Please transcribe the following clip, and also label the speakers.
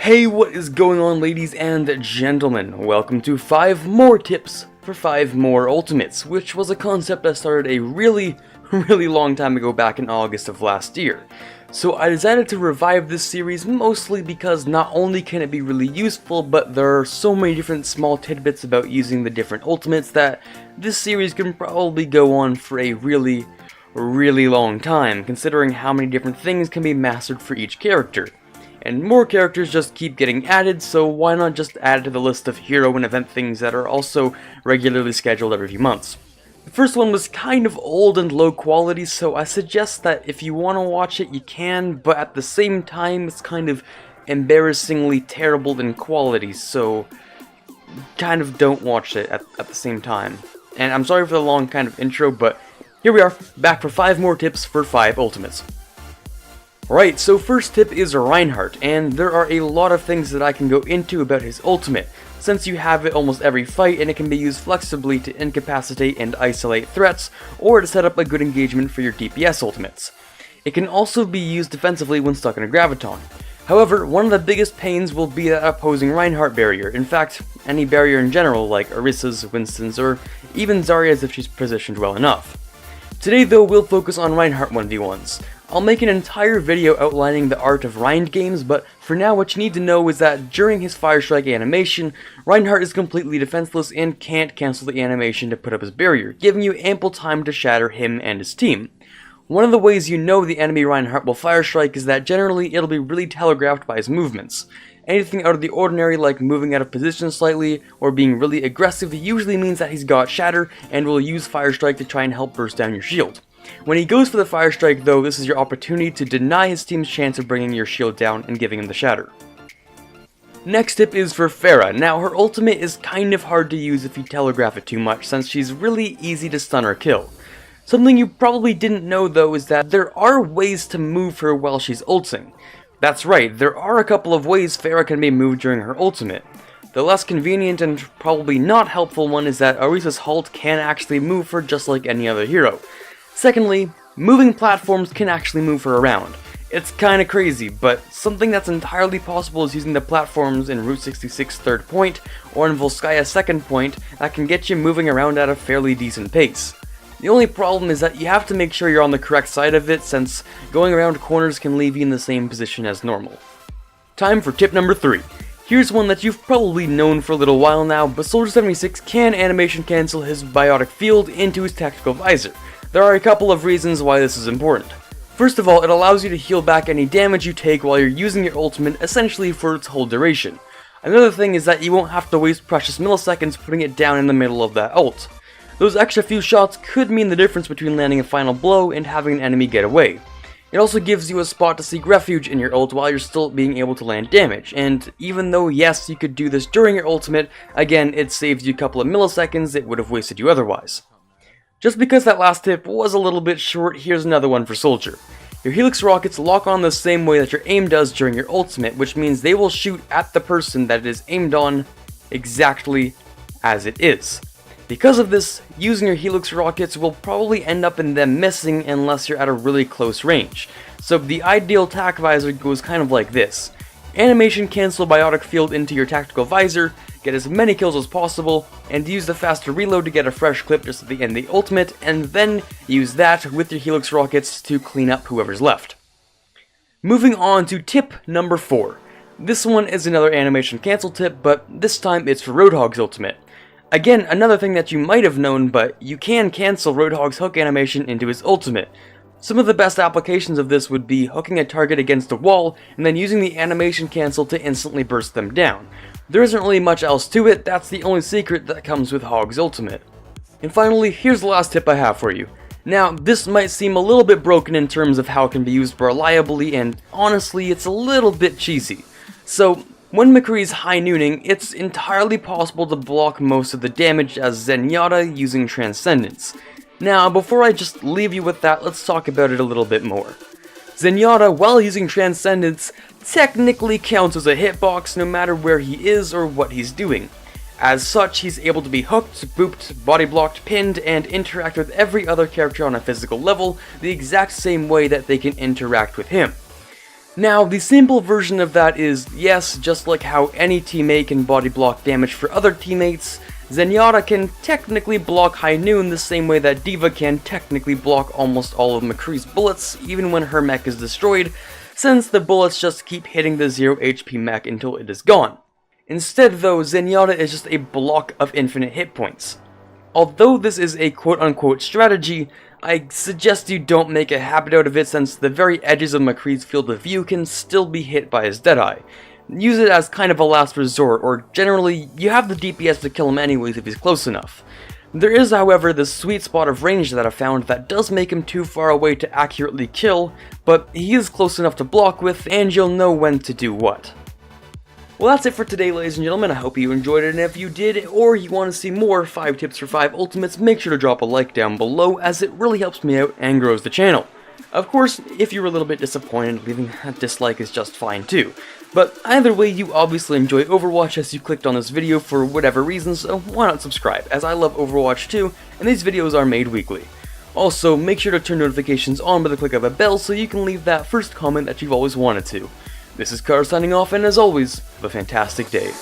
Speaker 1: Hey, what is going on, ladies and gentlemen? Welcome to 5 more tips for 5 more ultimates, which was a concept I started a really long time ago back in August of last year. So I decided to revive this series mostly because not only can it be really useful, but there are so many different small tidbits about using the different ultimates that this series can probably go on for a really long time, considering how many different things can be mastered for each character. And more characters just keep getting added, so why not just add it to the list of hero and event things that are also regularly scheduled every few months. The first one was kind of old and low quality, so I suggest that if you want to watch it, you can, but at the same time, it's kind of embarrassingly terrible in quality, so kind of don't watch it at the same time. And I'm sorry for the long kind of intro, but here we are, back for 5 more tips for 5 ultimates. Right, so first tip is Reinhardt, and there are a lot of things that I can go into about his ultimate, since you have it almost every fight and it can be used flexibly to incapacitate and isolate threats, or to set up a good engagement for your DPS ultimates. It can also be used defensively when stuck in a graviton. However, one of the biggest pains will be that opposing Reinhardt barrier, in fact, any barrier in general like Orissa's, Winston's, or even Zarya's if she's positioned well enough. Today though, we'll focus on Reinhardt 1v1s. I'll make an entire video outlining the art of Rind games, but for now what you need to know is that during his Fire Strike animation, Reinhardt is completely defenseless and can't cancel the animation to put up his barrier, giving you ample time to shatter him and his team. One of the ways you know the enemy Reinhardt will Fire Strike is that generally it'll be really telegraphed by his movements. Anything out of the ordinary like moving out of position slightly or being really aggressive usually means that he's got Shatter and will use Fire Strike to try and help burst down your shield. When he goes for the Fire Strike though, this is your opportunity to deny his team's chance of bringing your shield down and giving him the Shatter. Next tip is for Pharah. Now her ultimate is kind of hard to use if you telegraph it too much since she's really easy to stun or kill. Something you probably didn't know though is that there are ways to move her while she's ulting. That's right, there are a couple of ways Pharah can be moved during her ultimate. The less convenient and probably not helpful one is that Orissa's Halt can actually move her just like any other hero. Secondly, moving platforms can actually move her around. It's kinda crazy, but something that's entirely possible is using the platforms in Route 66 third point or in Volskaya second point that can get you moving around at a fairly decent pace. The only problem is that you have to make sure you're on the correct side of it, since going around corners can leave you in the same position as normal. Time for tip number 3. Here's one that you've probably known for a little while now, but Soldier 76 can animation cancel his biotic field into his tactical visor. There are a couple of reasons why this is important. First of all, it allows you to heal back any damage you take while you're using your ultimate essentially for its whole duration. Another thing is that you won't have to waste precious milliseconds putting it down in the middle of that ult. Those extra few shots could mean the difference between landing a final blow and having an enemy get away. It also gives you a spot to seek refuge in your ult while you're still being able to land damage, and even though yes, you could do this during your ultimate, again, it saves you a couple of milliseconds it would have wasted you otherwise. Just because that last tip was a little bit short, here's another one for Soldier. Your Helix rockets lock on the same way that your aim does during your ultimate, which means they will shoot at the person that it is aimed on exactly as it is. Because of this, using your Helix rockets will probably end up in them missing unless you're at a really close range. So the ideal tac visor goes kind of like this. Animation cancel biotic field into your tactical visor, get as many kills as possible, and use the faster reload to get a fresh clip just at the end of the ultimate, and then use that with your Helix rockets to clean up whoever's left. Moving on to tip number 4. This one is another animation cancel tip, but this time it's for Roadhog's ultimate. Again, another thing that you might have known, but you can cancel Roadhog's hook animation into his ultimate. Some of the best applications of this would be hooking a target against a wall and then using the animation cancel to instantly burst them down. There isn't really much else to it, that's the only secret that comes with Hog's ultimate. And finally, here's the last tip I have for you. Now, this might seem a little bit broken in terms of how it can be used reliably, and honestly, it's a little bit cheesy. So, when McCree's high nooning, it's entirely possible to block most of the damage as Zenyatta using Transcendence. Now, before I just leave you with that, let's talk about it a little bit more. Zenyatta, while using Transcendence, technically counts as a hitbox no matter where he is or what he's doing. As such, he's able to be hooked, booped, body blocked, pinned, and interact with every other character on a physical level the exact same way that they can interact with him. Now, the simple version of that is, yes, just like how any teammate can body block damage for other teammates, Zenyatta can technically block High Noon the same way that D.Va can technically block almost all of McCree's bullets, even when her mech is destroyed, since the bullets just keep hitting the 0 HP mech until it is gone. Instead though, Zenyatta is just a block of infinite hit points. Although this is a quote-unquote strategy, I suggest you don't make a habit out of it since the very edges of McCree's field of view can still be hit by his Deadeye. Use it as kind of a last resort, or generally, you have the DPS to kill him anyways if he's close enough. There is, however, this sweet spot of range that I found that does make him too far away to accurately kill, but he is close enough to block with, and you'll know when to do what. Well, that's it for today, ladies and gentlemen. I hope you enjoyed it, and if you did, or you want to see more 5 tips for 5 ultimates, make sure to drop a like down below, as it really helps me out and grows the channel. Of course, if you're a little bit disappointed, leaving a dislike is just fine too. But either way, you obviously enjoy Overwatch as you clicked on this video for whatever reason, so why not subscribe, as I love Overwatch too, and these videos are made weekly. Also, make sure to turn notifications on by the click of a bell so you can leave that first comment that you've always wanted to. This is Car signing off, and as always, have a fantastic day.